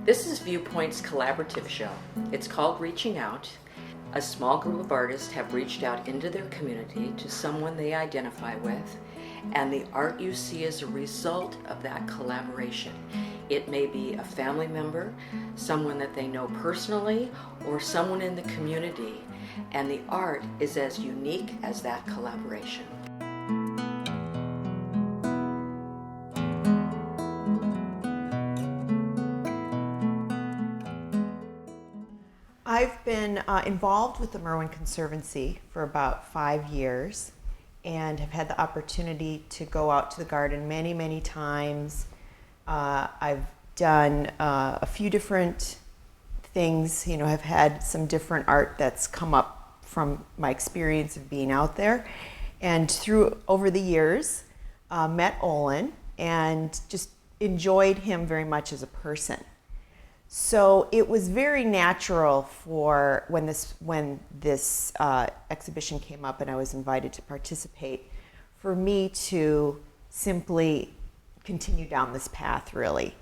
This is Viewpoints collaborative show. It's called Reaching Out. A small group of artists have reached out into their community to someone they identify with, and the art you see is a result of that collaboration. It may be a family member, someone that they know personally, or someone in the community, and the art is as unique as that collaboration. I've been involved with the Merwin Conservancy for about 5 years and have had the opportunity to go out to the garden many, many times. I've done a few different things, have had some different art that's come up from my experience of being out there. And over the years, met Olin and just enjoyed him very much as a person. So it was very natural for when this exhibition came up and I was invited to participate, for me to simply continue down this path, really.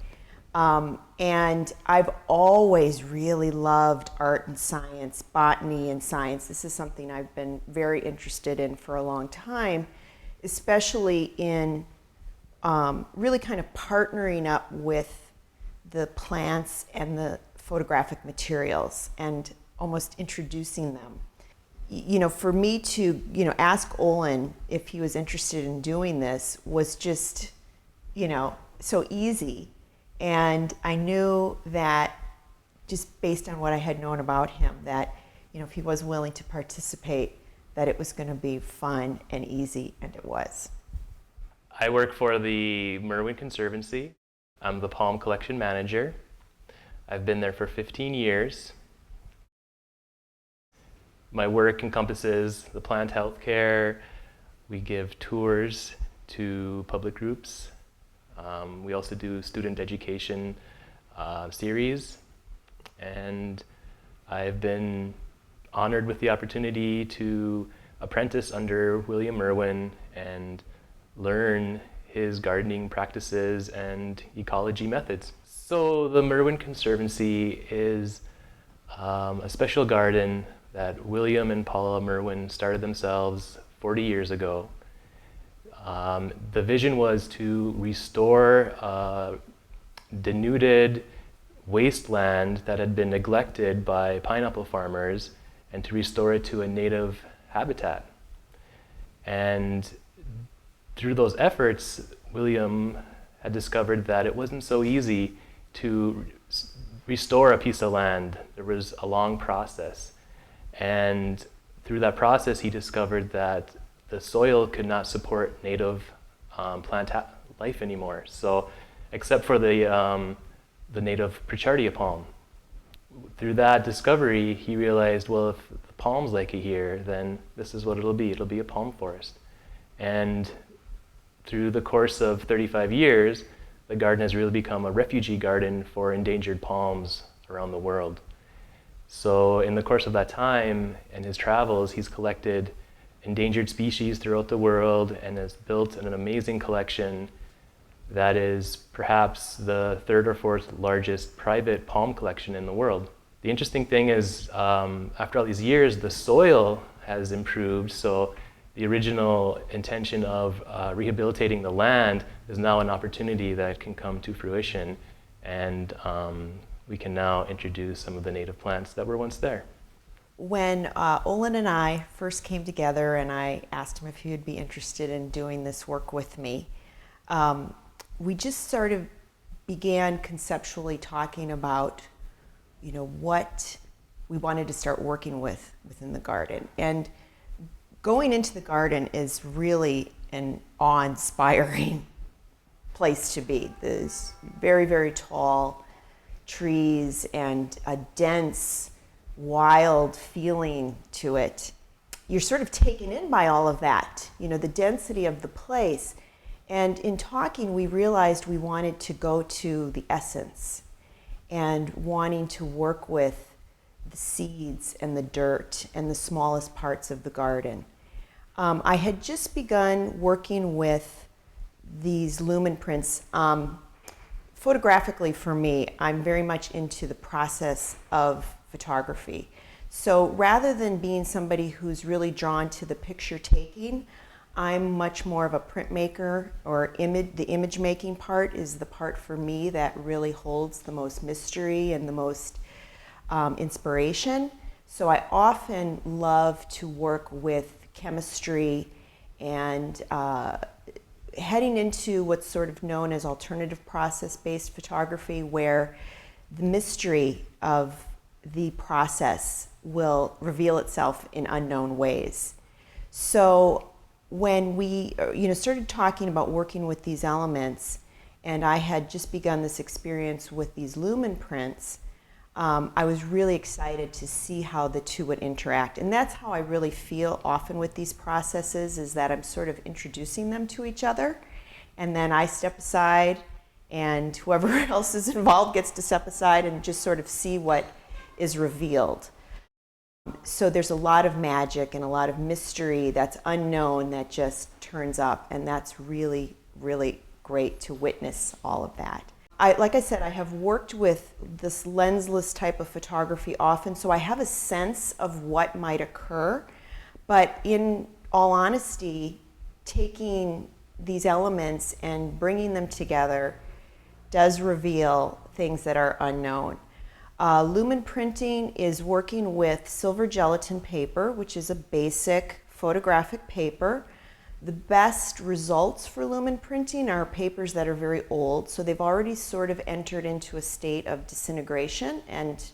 And I've always really loved art and science, botany and science. This is something I've been very interested in for a long time, especially in really kind of partnering up with the plants and the photographic materials and almost introducing them. For me to, ask Olin if he was interested in doing this was just, so easy. And I knew that just based on what I had known about him, that, if he was willing to participate, that it was going to be fun and easy, and it was. I work for the Merwin Conservancy. I'm the Palm Collection Manager. I've been there for 15 years. My work encompasses the plant health care. We give tours to public groups. We also do student education series. And I've been honored with the opportunity to apprentice under William Merwin and learn his gardening practices and ecology methods. So the Merwin Conservancy is a special garden that William and Paula Merwin started themselves 40 years ago. The vision was to restore denuded wasteland that had been neglected by pineapple farmers and to restore it to a native habitat. And through those efforts, William had discovered that it wasn't so easy to restore a piece of land. There was a long process. And through that process, he discovered that the soil could not support native plant life anymore. So, except for the native Pritchardia palm. Through that discovery, he realized, well, if the palms like it here, then this is what it'll be. It'll be a palm forest. And through the course of 35 years, the garden has really become a refugee garden for endangered palms around the world. So in the course of that time and his travels, he's collected endangered species throughout the world and has built an amazing collection that is perhaps the third or fourth largest private palm collection in the world. The interesting thing is, after all these years, the soil has improved, so the original intention of rehabilitating the land is now an opportunity that can come to fruition, and we can now introduce some of the native plants that were once there. When Olin and I first came together and I asked him if he would be interested in doing this work with me, we just sort of began conceptually talking about, what we wanted to start working with within the garden. And going into the garden is really an awe-inspiring place to be. There's very, very tall trees and a dense, wild feeling to it. You're sort of taken in by all of that, the density of the place. And in talking, we realized we wanted to go to the essence and wanting to work with the seeds and the dirt and the smallest parts of the garden. I had just begun working with these lumen prints photographically for me, I'm very much into the process of photography. So rather than being somebody who's really drawn to the picture taking, I'm much more of a printmaker, or the image making part is the part for me that really holds the most mystery and the most inspiration. So I often love to work with chemistry and heading into what's sort of known as alternative process-based photography, where the mystery of the process will reveal itself in unknown ways. So when we started talking about working with these elements, and I had just begun this experience with these Lumen prints, I was really excited to see how the two would interact. And that's how I really feel often with these processes, is that I'm sort of introducing them to each other, and then I step aside, and whoever else is involved gets to step aside and just sort of see what is revealed. So there's a lot of magic and a lot of mystery that's unknown that just turns up, and that's really, really great to witness all of that. Like I said, I have worked with this lensless type of photography often, so I have a sense of what might occur, but in all honesty, taking these elements and bringing them together does reveal things that are unknown. Lumen Printing is working with silver gelatin paper, which is a basic photographic paper. The best results for Lumen Printing are papers that are very old, so they've already sort of entered into a state of disintegration, and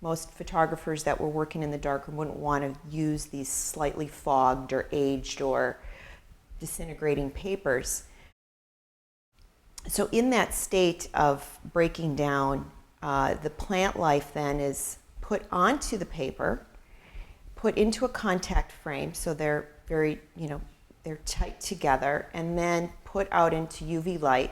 most photographers that were working in the darkroom wouldn't want to use these slightly fogged or aged or disintegrating papers. So in that state of breaking down, the plant life then is put onto the paper, put into a contact frame, so they're very, they're tight together, and then put out into UV light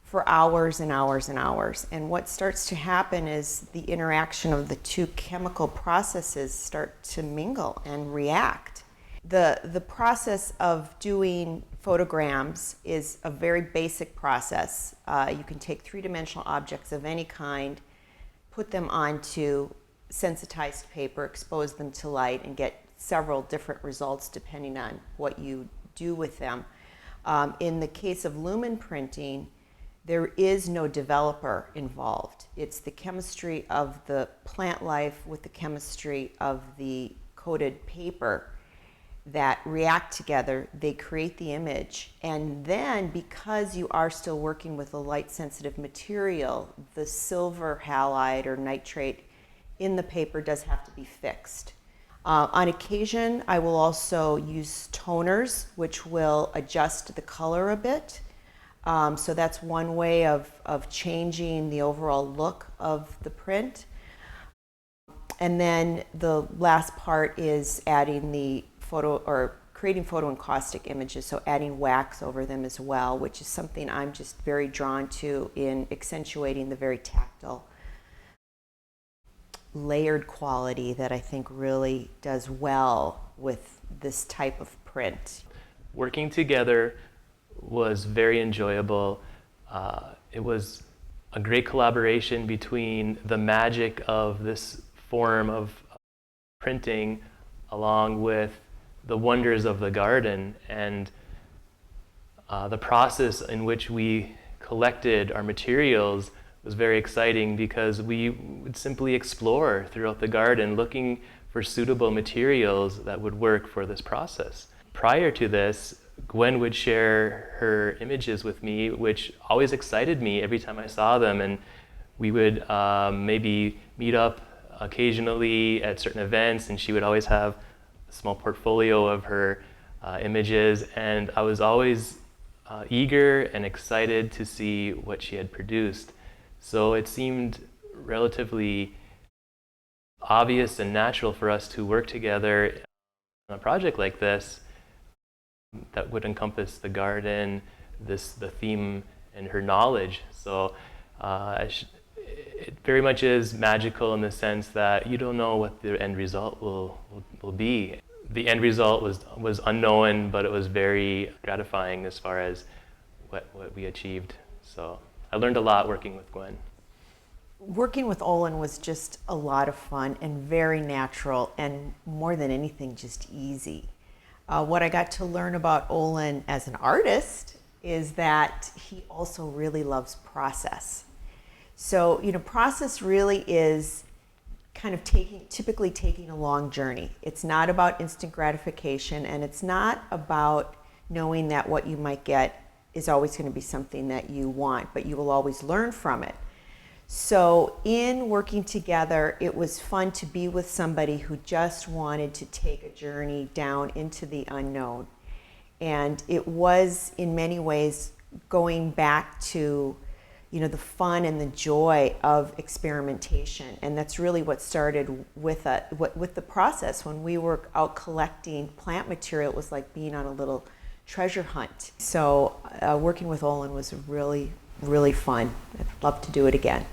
for hours and hours and hours. And what starts to happen is the interaction of the two chemical processes start to mingle and react. The process of doing photograms is a very basic process. You can take three-dimensional objects of any kind, put them onto sensitized paper, expose them to light, and get several different results depending on what you do with them. In the case of Lumen Printing, there is no developer involved. It's the chemistry of the plant life with the chemistry of the coated paper that react together. They create the image, and then because you are still working with a light sensitive material, the silver halide or nitrate in the paper does have to be fixed. On occasion, I will also use toners, which will adjust the color a bit. So that's one way of changing the overall look of the print. And then the last part is adding the creating photoencaustic images, so adding wax over them as well, which is something I'm just very drawn to in accentuating the very tactile, layered quality that I think really does well with this type of print. Working together was very enjoyable. It was a great collaboration between the magic of this form of printing along with the wonders of the garden, and the process in which we collected our materials was very exciting, because we would simply explore throughout the garden looking for suitable materials that would work for this process. Prior to this, Gwen would share her images with me, which always excited me every time I saw them, and we would maybe meet up occasionally at certain events, and she would always have a small portfolio of her images, and I was always eager and excited to see what she had produced. So it seemed relatively obvious and natural for us to work together on a project like this that would encompass the garden, the theme, and her knowledge. So it very much is magical in the sense that you don't know what the end result will be. The end result was unknown, but it was very gratifying as far as what we achieved. So I learned a lot working with Gwen. Working with Olin was just a lot of fun and very natural, and more than anything, just easy. What I got to learn about Olin as an artist is that he also really loves process. So, process really is kind of typically taking a long journey. It's not about instant gratification, and it's not about knowing that what you might get is always going to be something that you want, but you will always learn from it. So in working together, it was fun to be with somebody who just wanted to take a journey down into the unknown. And it was, in many ways, going back to, the fun and the joy of experimentation. And that's really what started with the process. When we were out collecting plant material, it was like being on a little treasure hunt. So working with Olin was really, really fun. I'd love to do it again.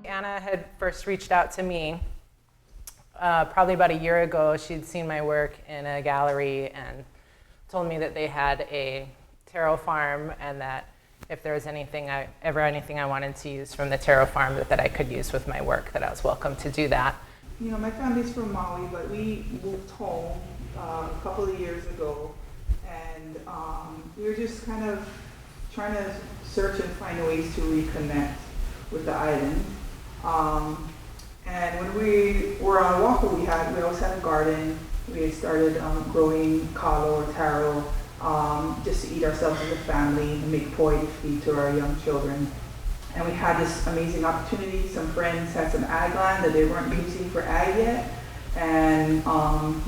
Anna had first reached out to me probably about a year ago. She'd seen my work in a gallery and told me that they had a taro farm, and that if there was anything I wanted to use from the taro farm that I could use with my work, that I was welcome to do that. My family's from Maui, but we moved home a couple of years ago, and we were just kind of trying to search and find ways to reconnect with the island. And when we were on Oahu, we always had a garden. We had started growing kalo or taro just to eat ourselves as a family and make poi to feed to our young children. And we had this amazing opportunity. Some friends had some ag land that they weren't using for ag yet. And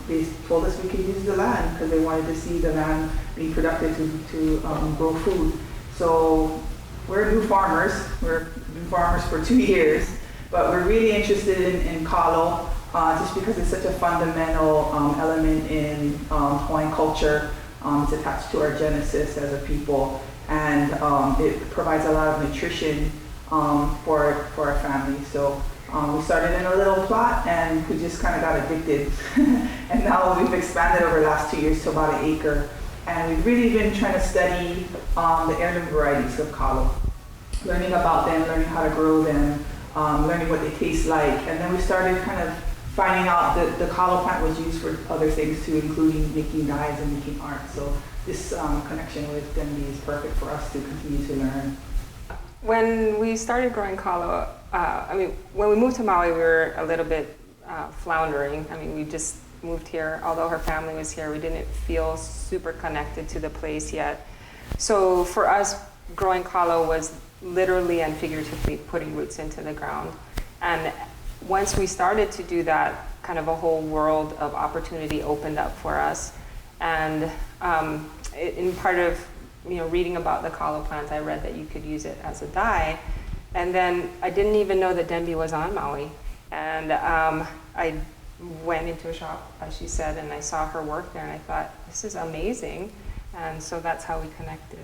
they told us we could use the land because they wanted to see the land being productive to grow food. So we're new farmers. We're been farmers for 2 years, but we're really interested in kalo just because it's such a fundamental element in Hawaiian culture. It's attached to our genesis as a people. And it provides a lot of nutrition for our family. So we started in a little plot, and we just kind of got addicted. And now we've expanded over the last 2 years to about 1 acre. And we've really been trying to study the heirloom varieties of kalo, learning about them, learning how to grow them, learning what they taste like. And then we started kind of finding out that the kalo plant was used for other things too, including making dyes and making art. So this connection with Denby is perfect for us to continue to learn. When we started growing kalo, when we moved to Maui, we were a little bit floundering. We just moved here. Although her family was here, we didn't feel super connected to the place yet. So for us, growing kalo was literally and figuratively putting roots into the ground. And once we started to do that, kind of a whole world of opportunity opened up for us. And in part of reading about the kalo plant, I read that you could use it as a dye. And then I didn't even know that Denby was on Maui. And I went into a shop, as she said, and I saw her work there, and I thought, this is amazing. And so that's how we connected.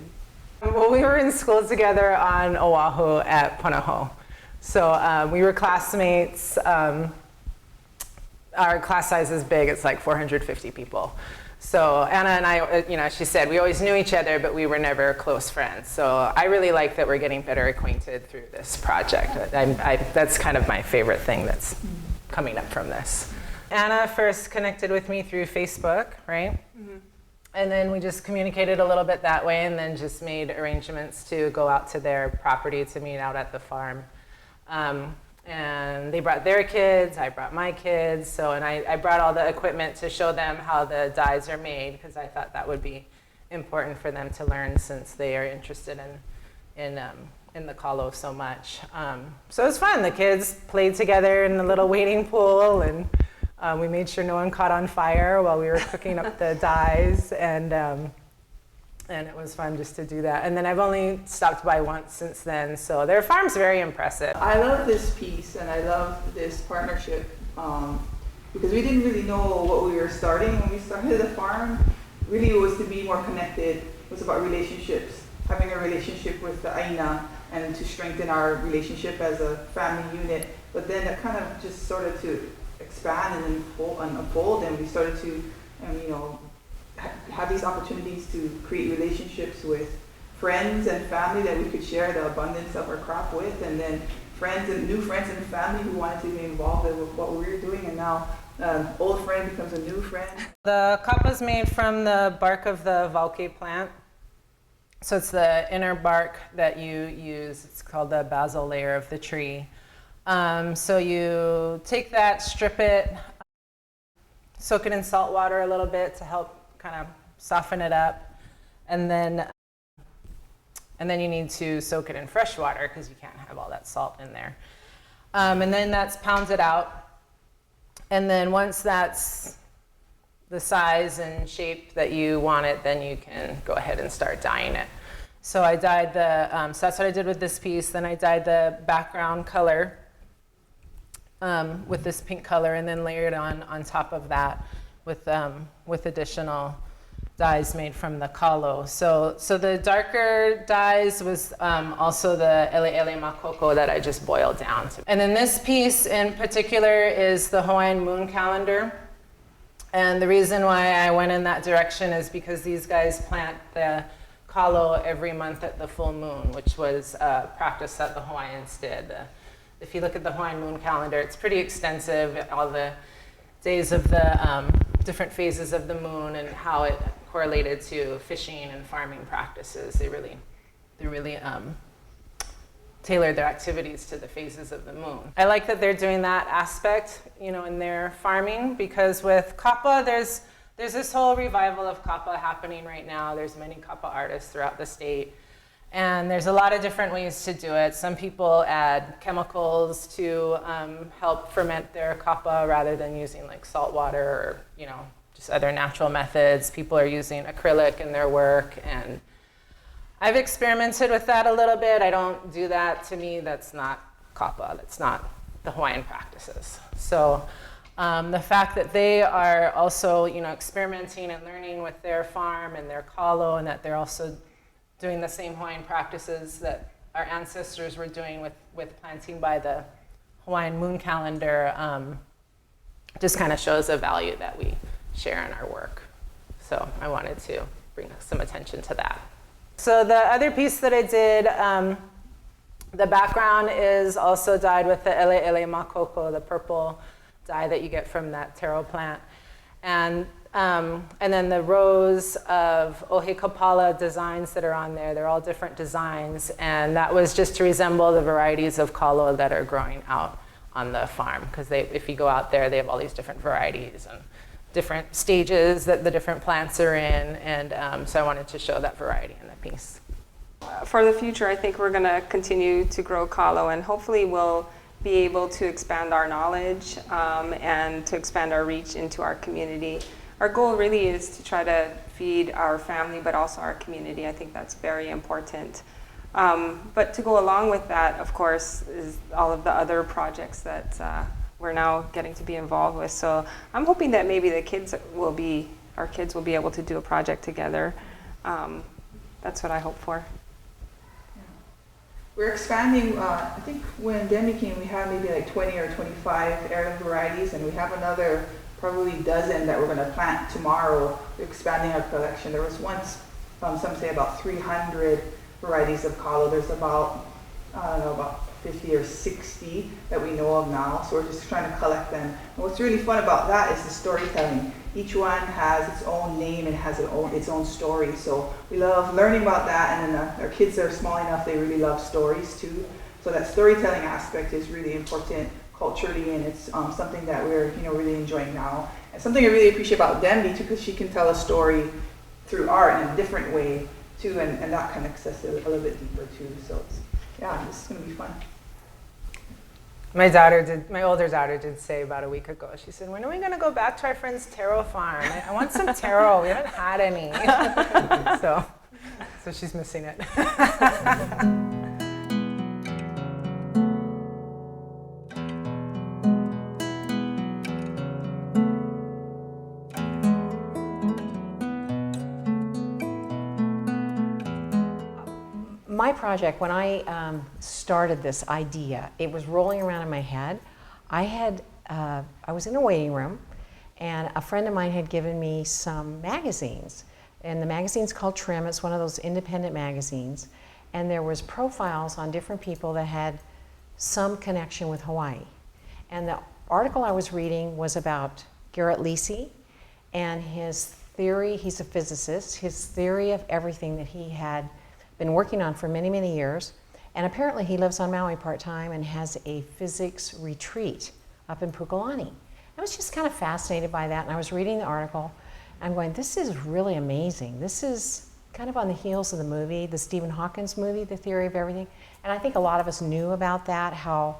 Well, we were in school together on Oahu at Punahou. So we were classmates. Our class size is big. It's like 450 people. So Anna and I, she said, we always knew each other, but we were never close friends. So I really like that we're getting better acquainted through this project. That's kind of my favorite thing that's coming up from this. Anna first connected with me through Facebook, right? Mm-hmm. And then we just communicated a little bit that way, and then just made arrangements to go out to their property to meet out at the farm. And they brought their kids, I brought my kids, and I brought all the equipment to show them how the dyes are made, because I thought that would be important for them to learn, since they are interested in the kalo so much. So it was fun. The kids played together in the little wading pool, and we made sure no one caught on fire while we were cooking up the dyes, and it was fun just to do that. And then I've only stopped by once since then, so their farm's very impressive. I love this piece, and I love this partnership because we didn't really know what we were starting when we started the farm. Really, it was to be more connected. It was about relationships, having a relationship with the Aina, and to strengthen our relationship as a family unit. But then it kind of just started to expand and unfold, and we started to, have these opportunities to create relationships with friends and family that we could share the abundance of our crop with, and then new friends and family who wanted to be involved with what we were doing, and now old friend becomes a new friend. The kapa is made from the bark of the vauke plant. So it's the inner bark that you use. It's called the basal layer of the tree. So you take that, strip it, soak it in salt water a little bit to help kind of soften it up, and then you need to soak it in fresh water because you can't have all that salt in there. And then that's pounded out. And then once that's the size and shape that you want it, then you can go ahead and start dyeing it. So I dyed so that's what I did with this piece. Then I dyed the background color with this pink color, and then layered on top of that with additional dyes made from the kalo. So the darker dyes was also the ele makoko that I just boiled down. And then this piece in particular is the Hawaiian moon calendar. And the reason why I went in that direction is because these guys plant the kalo every month at the full moon, which was a practice that the Hawaiians did. If you look at the Hawaiian moon calendar, it's pretty extensive, all the days of the different phases of the moon and how it correlated to fishing and farming practices. They really tailored their activities to the phases of the moon. I like that they're doing that aspect, in their farming, because with kapa, there's this whole revival of kapa happening right now. There's many kapa artists throughout the state, and there's a lot of different ways to do it. Some people add chemicals to help ferment their kapa rather than using like salt water or just other natural methods. People are using acrylic in their work, and I've experimented with that a little bit. I don't do that. To me, that's not kapa. That's not the Hawaiian practices. So the fact that they are also, experimenting and learning with their farm and their kalo, and that they're also doing the same Hawaiian practices that our ancestors were doing with planting by the Hawaiian moon calendar, just kind of shows the value that we share in our work. So I wanted to bring some attention to that. So the other piece that I did, the background is also dyed with the ele makoko, the purple dye that you get from that taro plant. And then the rows of ohe kapala designs that are on there, they're all different designs. And that was just to resemble the varieties of kalo that are growing out on the farm. Because if you go out there, they have all these different varieties and different stages that the different plants are in. And so I wanted to show that variety in the piece. For the future, I think we're going to continue to grow kalo, and hopefully we'll be able to expand our knowledge and to expand our reach into our community. Our goal really is to try to feed our family, but also our community. I think that's very important. But to go along with that, of course, is all of the other projects that we're now getting to be involved with. So I'm hoping that maybe our kids will be able to do a project together. That's what I hope for. We're expanding, I think when Demi came, we had maybe like 20 or 25 heirloom varieties, and we have another probably dozen that we're going to plant tomorrow. We're expanding our collection. There was once, some say about 300 varieties of kalo. There's about, about 50 or 60 that we know of now, so we're just trying to collect them. And what's really fun about that is the storytelling. Each one has its own name and has its own story, so we love learning about that, and then our kids are small enough, they really love stories too. So that storytelling aspect is really important culturally, and it's something that we're really enjoying now. And something I really appreciate about Demby too, because she can tell a story through art in a different way too, and that connects us a little bit deeper too. So this is going to be fun. My older daughter did say about a week ago, she said, when are we going to go back to our friend's taro farm? I want some taro. We haven't had any. so she's missing it. my project, when I started this idea, it was rolling around in my head. I was in a waiting room, and a friend of mine had given me some magazines. And the magazine's called Trim. It's one of those independent magazines. And there was profiles on different people that had some connection with Hawaii. And the article I was reading was about Garrett Lisi and his theory. He's a physicist. His theory of everything that he had been working on for many, many years. And apparently he lives on Maui part-time and has a physics retreat up in Pukalani. I was just kind of fascinated by that, and I was reading the article. I'm going, this is really amazing. This is kind of on the heels of the movie, the Stephen Hawking's movie, The Theory of Everything. And I think a lot of us knew about that, how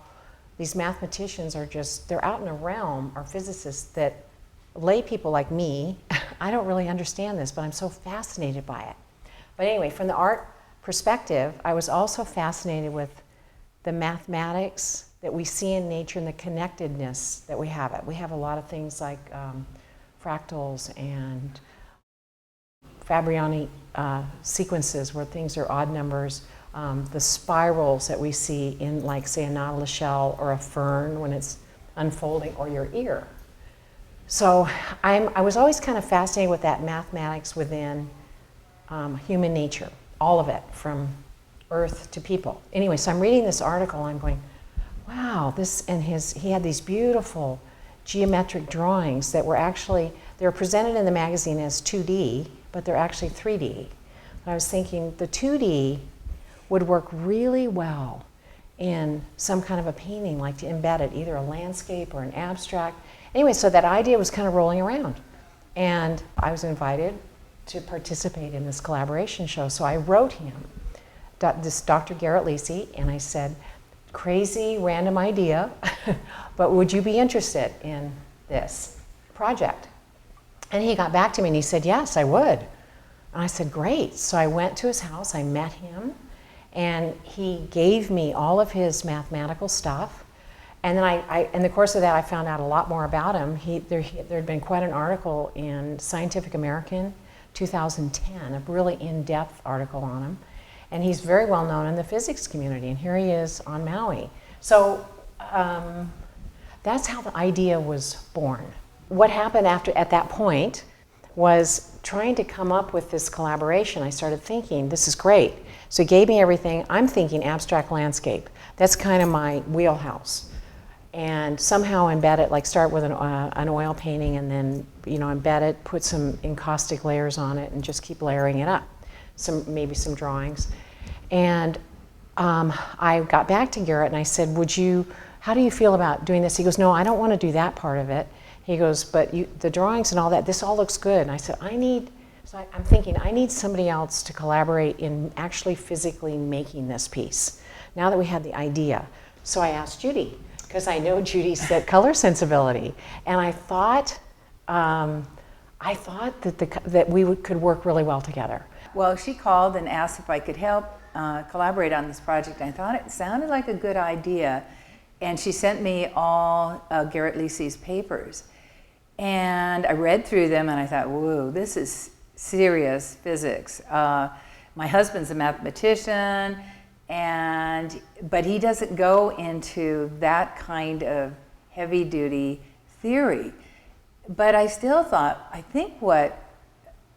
these mathematicians are just, they're out in a realm, or physicists, that lay people like me, I don't really understand this, but I'm so fascinated by it. But anyway, from the art perspective, I was also fascinated with the mathematics that we see in nature and the connectedness that we have it. We have a lot of things like fractals and Fabriani sequences where things are odd numbers, the spirals that we see in, like, say, a nautilus shell or a fern when it's unfolding, or your ear. So I was always kind of fascinated with that mathematics within human nature, all of it, from earth to people. Anyway, so I'm reading this article, I'm going, wow, this, and he had these beautiful geometric drawings that were actually, they were presented in the magazine as 2D, but they're actually 3D. And I was thinking the 2D would work really well in some kind of a painting, like to embed it, either a landscape or an abstract. Anyway, so that idea was kind of rolling around. And I was invited to participate in this collaboration show. So I wrote him, this Dr. Garrett Lisi, and I said, crazy, random idea, but would you be interested in this project? And he got back to me and he said, yes, I would. And I said, great. So I went to his house, I met him, and he gave me all of his mathematical stuff. And then in the course of that, I found out a lot more about him. There had been quite an article in Scientific American, 2010, a really in-depth article on him. And he's very well known in the physics community, and here he is on Maui. So that's how the idea was born. What happened at that point was trying to come up with this collaboration. I started thinking, this is great. So he gave me everything. I'm thinking abstract landscape. That's kind of my wheelhouse. And somehow embed it, like start with an oil painting and then, embed it, put some encaustic layers on it and just keep layering it up. Maybe some drawings. And I got back to Garrett and I said, how do you feel about doing this? He goes, no, I don't want to do that part of it. He goes, but the drawings and all that, this all looks good. And I said, I'm thinking, I need somebody else to collaborate in actually physically making this piece, now that we had the idea. So I asked Judy, because I know Judy's color sensibility. And I thought that we could work really well together. Well, she called and asked if I could help collaborate on this project. I thought it sounded like a good idea. And she sent me all Garrett Lisi's papers. And I read through them and I thought, whoa, this is serious physics. My husband's a mathematician, but he doesn't go into that kind of heavy-duty theory. But I still thought, I think what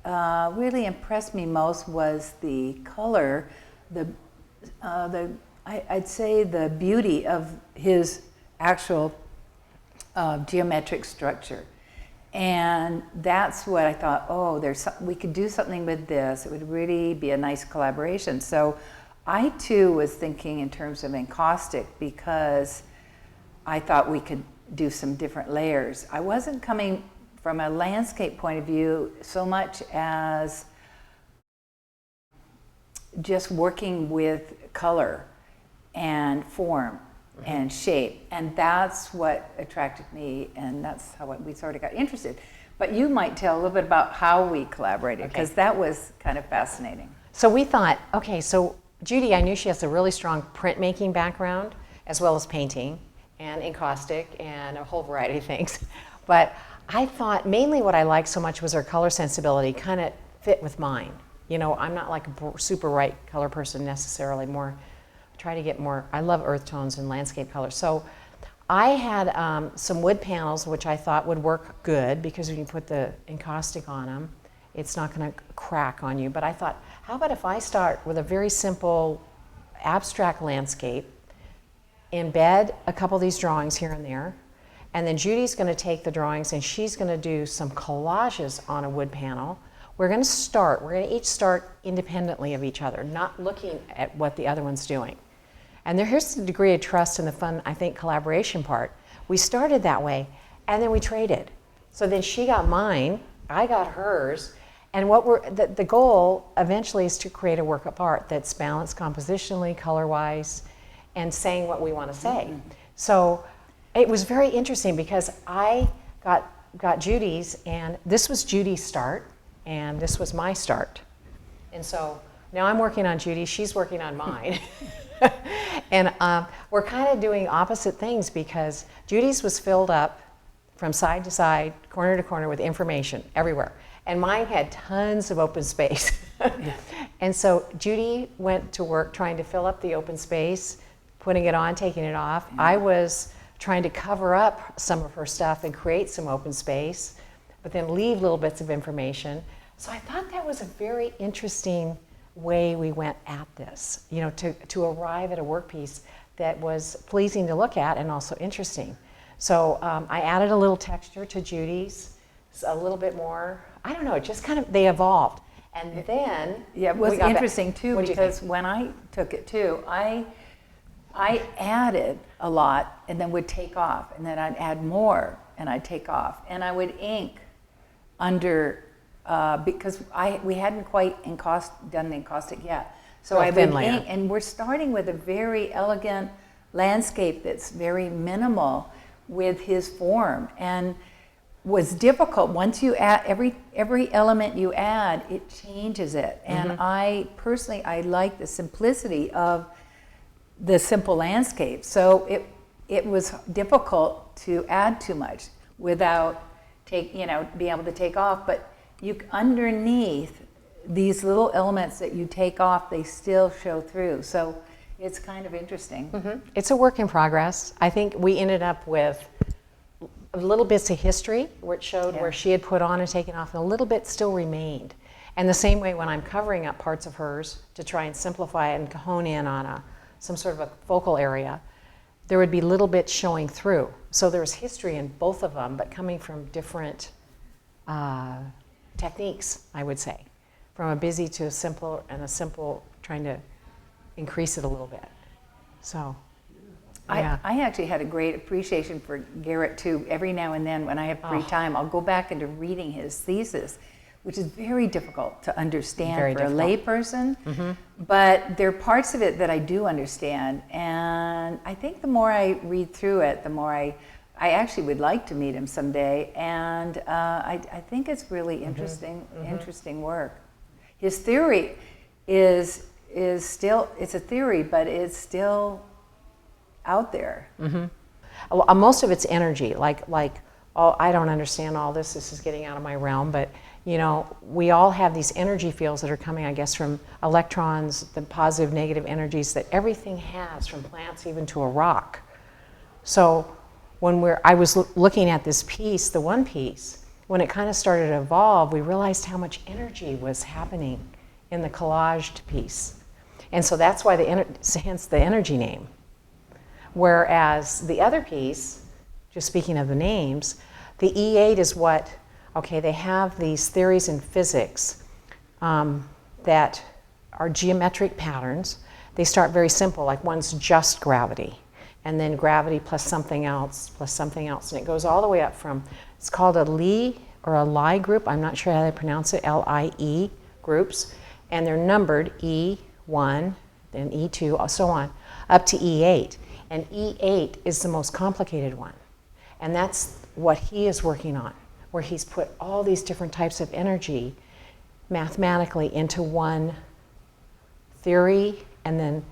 really impressed me most was the color, I'd say the beauty of his actual geometric structure. And that's what I thought, we could do something with this. It would really be a nice collaboration. So I too was thinking in terms of encaustic, because I thought we could do some different layers. I wasn't coming from a landscape point of view so much as just working with color and form and shape, and that's what attracted me, and that's how we sort of got interested. But you might tell a little bit about how we collaborated, because that was kind of fascinating. So we thought, okay, so Judy, I knew she has a really strong printmaking background, as well as painting and encaustic and a whole variety of things. But I thought mainly what I liked so much was her color sensibility kind of fit with mine. You know, I'm not like a super bright color person necessarily, more, I try to get more, I love earth tones and landscape colors. So I had some wood panels, which I thought would work good because when you put the encaustic on them, it's not going to crack on you. But I thought, how about if I start with a very simple abstract landscape, embed a couple of these drawings here and there, and then Judy's going to take the drawings and she's going to do some collages on a wood panel. We're going to each start independently of each other, not looking at what the other one's doing. And here's the degree of trust and the fun, I think, collaboration part. We started that way, and then we traded. So then she got mine, I got hers, and the goal eventually is to create a work of art that's balanced compositionally, color-wise, and saying what we want to say. So it was very interesting because I got Judy's, and this was Judy's start, and this was my start. And so now I'm working on Judy's, she's working on mine. And we're kind of doing opposite things because Judy's was filled up from side to side, corner to corner with information everywhere. And mine had tons of open space. And so Judy went to work trying to fill up the open space, putting it on, taking it off. I was trying to cover up some of her stuff and create some open space, but then leave little bits of information. So I thought that was a very interesting way we went at this, you know, to arrive at a workpiece that was pleasing to look at and also interesting. So I added a little texture to Judy's, a little bit more, I don't know, it just kind of, they evolved. And then yeah, it was interesting too because when I took it too, I added a lot and then would take off, and then I'd add more and I'd take off, and I would ink under because we hadn't quite done the encaustic yet. So I would ink, and we're starting with a very elegant landscape that's very minimal with his form, and was difficult. Once you add every element you add, it changes it. And I personally, I like the simplicity of the simple landscape. So it was difficult to add too much without being able to take off. But underneath these little elements that you take off, they still show through. So it's kind of interesting. It's a work in progress. I think we ended up with little bits of history where it showed where she had put on and taken off, and a little bit still remained. And the same way when I'm covering up parts of hers to try and simplify it and hone in on some sort of a focal area, there would be little bits showing through. So there was history in both of them, but coming from different techniques, I would say. From a busy to a simple, and a simple, trying to increase it a little bit. So, yeah. I actually had a great appreciation for Garrett too. Every now and then when I have free time, I'll go back into reading his thesis, which is very difficult to understand a layperson. But there are parts of it that I do understand. And I think the more I read through it, the more I actually would like to meet him someday. And I think it's really interesting work. His theory is still, it's a theory, but it's still out there. Most of it's energy, like I don't understand all this is getting out of my realm, but you know, we all have these energy fields that are coming, I guess, from electrons, the positive, negative energies that everything has, from plants even to a rock. So when I was looking at this piece, the one piece, when it kind of started to evolve, we realized how much energy was happening in the collaged piece. And so that's why hence the energy name. Whereas the other piece, just speaking of the names, the E8 is what, they have these theories in physics that are geometric patterns. They start very simple, like one's just gravity, and then gravity plus something else, and it goes all the way up from, it's called a Lie or a Lie group, I'm not sure how they pronounce it, L-I-E groups, and they're numbered E1, then E2, so on, up to E8. And E8 is the most complicated one. And that's what he is working on, where he's put all these different types of energy mathematically into one theory and then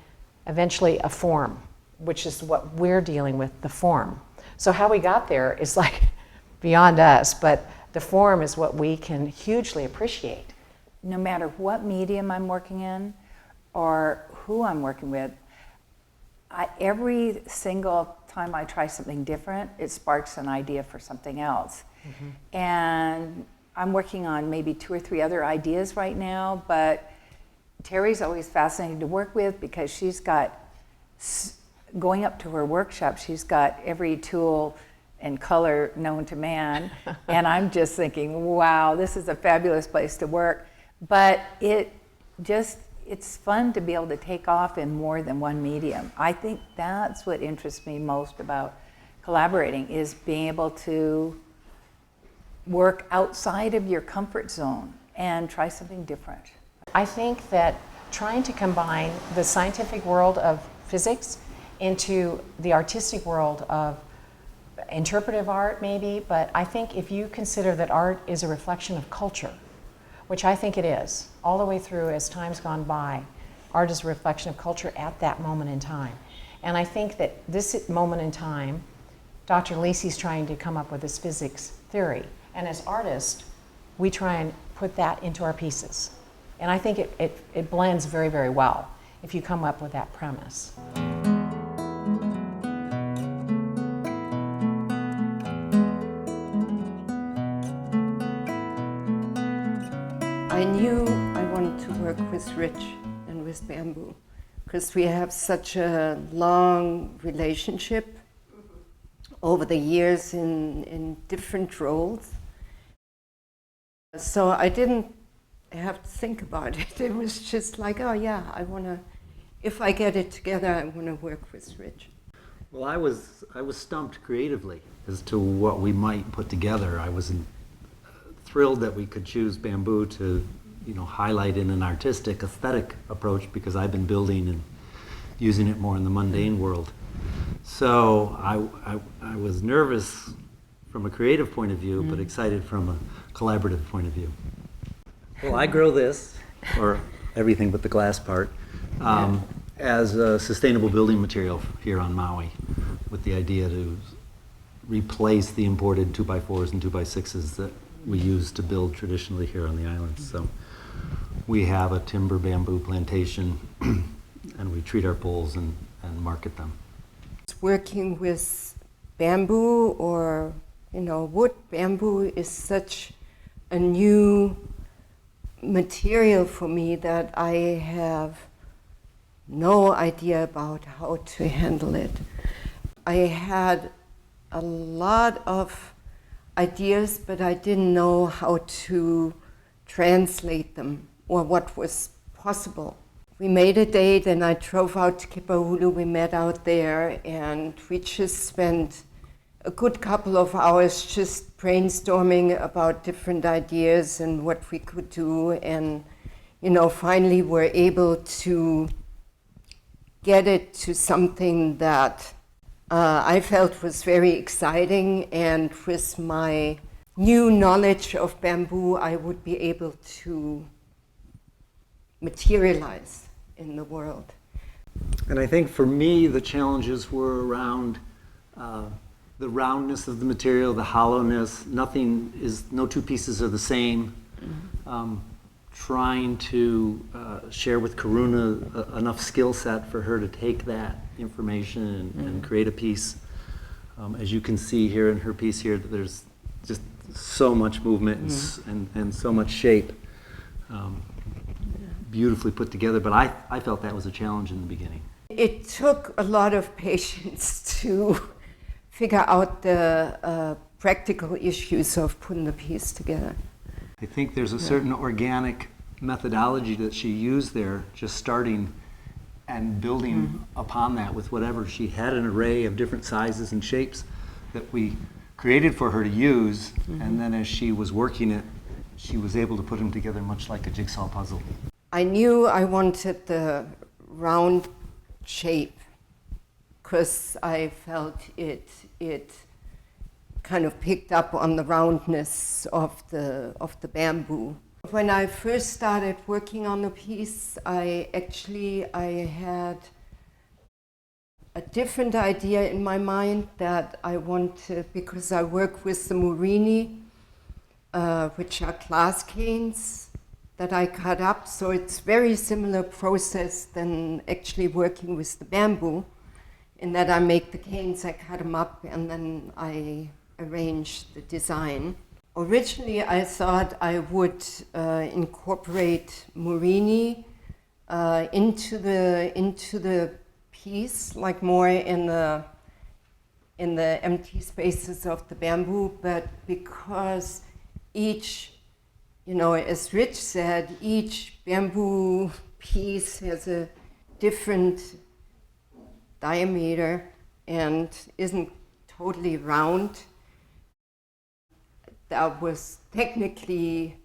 eventually a form, which is what we're dealing with, the form. So how we got there is like beyond us, but the form is what we can hugely appreciate. no matter what medium I'm working in or who I'm working with, every single time I try something different, it sparks an idea for something else. Mm-hmm. And I'm working on maybe 2 or 3 other ideas right now, but Terry's always fascinating to work with because she's got, going up to her workshop, she's got every tool and color known to man. And I'm just thinking, wow, this is a fabulous place to work. But it's fun to be able to take off in more than one medium. I think that's what interests me most about collaborating, is being able to work outside of your comfort zone and try something different. I think that trying to combine the scientific world of physics into the artistic world of interpretive art maybe, but I think if you consider that art is a reflection of culture, which I think it is, all the way through as time's gone by, art is a reflection of culture at that moment in time. And I think that this moment in time, Dr. Lacey's trying to come up with this physics theory. And as artists, we try and put that into our pieces. And I think it blends very, very well if you come up with that premise. I knew I wanted to work with Rich and with bamboo because we have such a long relationship over the years in different roles. So I didn't have to think about it. It was just like, oh yeah, if I get it together, I want to work with Rich. Well, I was stumped creatively as to what we might put together. I was thrilled that we could choose bamboo to, highlight in an artistic, aesthetic approach, because I've been building and using it more in the mundane world. So I was nervous from a creative point of view, but excited from a collaborative point of view. Well, I grow this, or everything but the glass part, as a sustainable building material here on Maui, with the idea to replace the imported 2x4s and 2x6s that we use to build traditionally here on the island. So we have a timber bamboo plantation, and we treat our poles and market them. Working with bamboo or wood, bamboo is such a new material for me that I have no idea about how to handle it. I had a lot of ideas, but I didn't know how to translate them or what was possible. We made a date and I drove out to Kipahulu. We met out there and we just spent a good couple of hours just brainstorming about different ideas and what we could do. And, finally we're able to get it to something that I felt was very exciting, and with my new knowledge of bamboo, I would be able to materialize in the world. And I think for me, the challenges were around the roundness of the material, the hollowness. No two pieces are the same. Mm-hmm. Trying to share with Karuna enough skill set for her to take that information and create a piece. As you can see here in her piece here, there's just so much movement and so much shape. Beautifully put together, but I felt that was a challenge in the beginning. It took a lot of patience to figure out the practical issues of putting the piece together. I think there's a certain organic methodology that she used there, just starting and building upon that with whatever. She had an array of different sizes and shapes that we created for her to use, and then as she was working it, she was able to put them together much like a jigsaw puzzle. I knew I wanted the round shape because I felt it kind of picked up on the roundness of the bamboo. When I first started working on the piece, I had a different idea in my mind that I wanted, because I work with the murini, which are glass canes, that I cut up. So it's very similar process than actually working with the bamboo, in that I make the canes, I cut them up, and then I arrange the design. Originally, I thought I would incorporate Morini into the piece, like more in the empty spaces of the bamboo, but because each, as Rich said, each bamboo piece has a different diameter and isn't totally round. That was technically,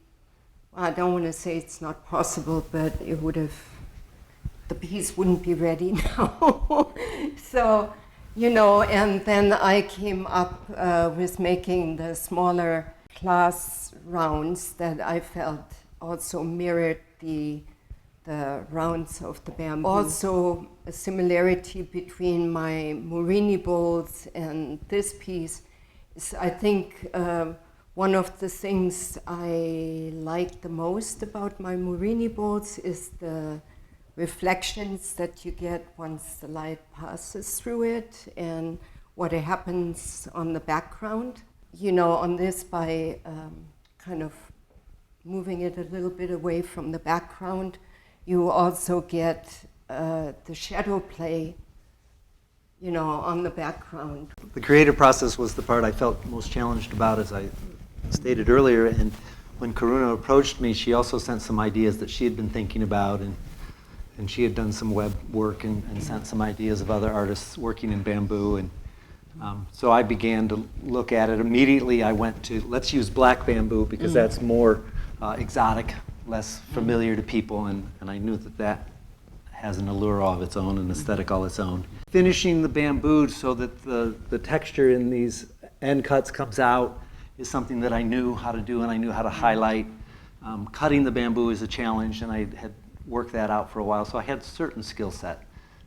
I don't want to say it's not possible, but the piece wouldn't be ready now. So, and then I came up with making the smaller glass rounds that I felt also mirrored the rounds of the bamboo. Also, a similarity between my Morini bowls and this piece is, I think, one of the things I like the most about my Morini bowls is the reflections that you get once the light passes through it and what happens on the background. On this, by kind of moving it a little bit away from the background, you also get the shadow play, on the background. The creative process was the part I felt most challenged about, as I stated earlier. And when Karuna approached me, she also sent some ideas that she had been thinking about, and she had done some web work and sent some ideas of other artists working in bamboo. And so I began to look at it. Immediately I went to, let's use black bamboo because that's more exotic, less familiar to people, and I knew that has an allure all of its own, an aesthetic all its own. Finishing the bamboo so that the texture in these end cuts comes out is something that I knew how to do and I knew how to highlight. Cutting the bamboo is a challenge, and I had worked that out for a while, so I had a certain skill set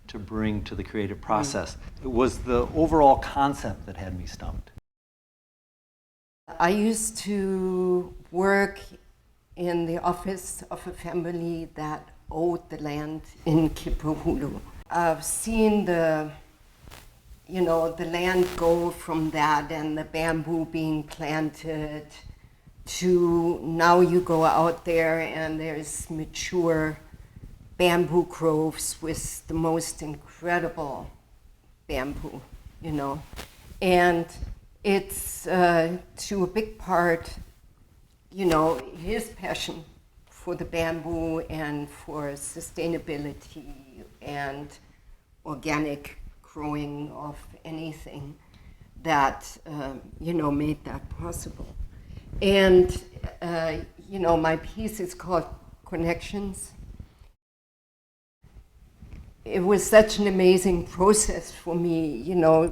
to bring to the creative process. It was the overall concept that had me stumped. I used to work in the office of a family that owed the land in Kipahulu. I've seen the land go from that and the bamboo being planted to now you go out there and there's mature bamboo groves with the most incredible bamboo, and it's to a big part, his passion for the bamboo and for sustainability and organic growing of anything that, made that possible. And, my piece is called Connections. It was such an amazing process for me,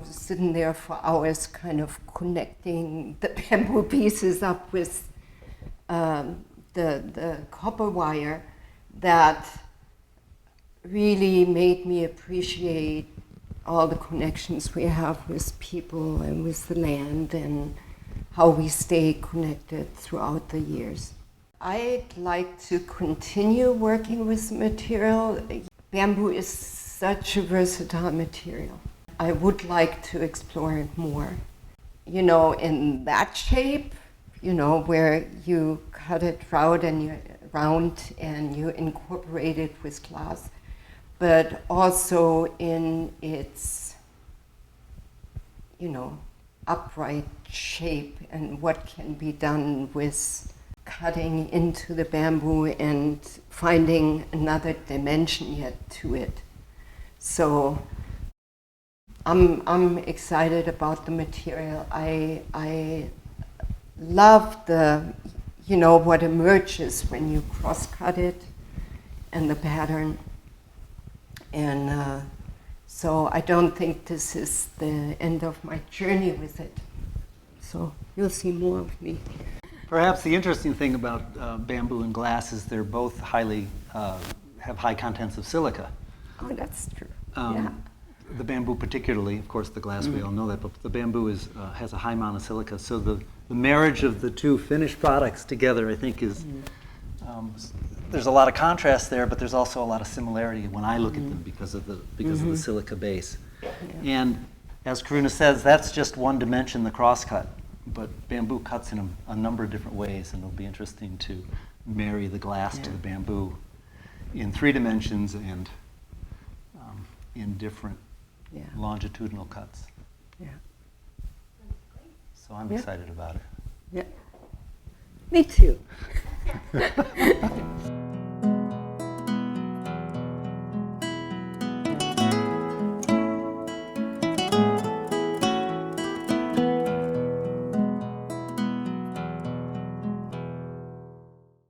sitting there for hours kind of connecting the bamboo pieces up with the copper wire that really made me appreciate all the connections we have with people and with the land and how we stay connected throughout the years. I'd like to continue working with material. Bamboo is such a versatile material. I would like to explore it more. In that shape, where you cut it round and you incorporate it with glass, but also in its, upright shape and what can be done with cutting into the bamboo and finding another dimension yet to it. So I'm excited about the material. I love what emerges when you cross-cut it and the pattern. And so I don't think this is the end of my journey with it. So you'll see more of me. Perhaps the interesting thing about bamboo and glass is they're both have high contents of silica. Oh, that's true. Yeah. The bamboo particularly, of course the glass we all know that, but the bamboo has a high amount of silica. So the marriage of the two finished products together, I think, is there's a lot of contrast there, but there's also a lot of similarity when I look at them because of the silica base. And as Karuna says, that's just one dimension, the crosscut. But bamboo cuts in a number of different ways, and it'll be interesting to marry the glass to the bamboo in 3 dimensions and in different longitudinal cuts. Yeah. So I'm excited about it. Yeah. Me too.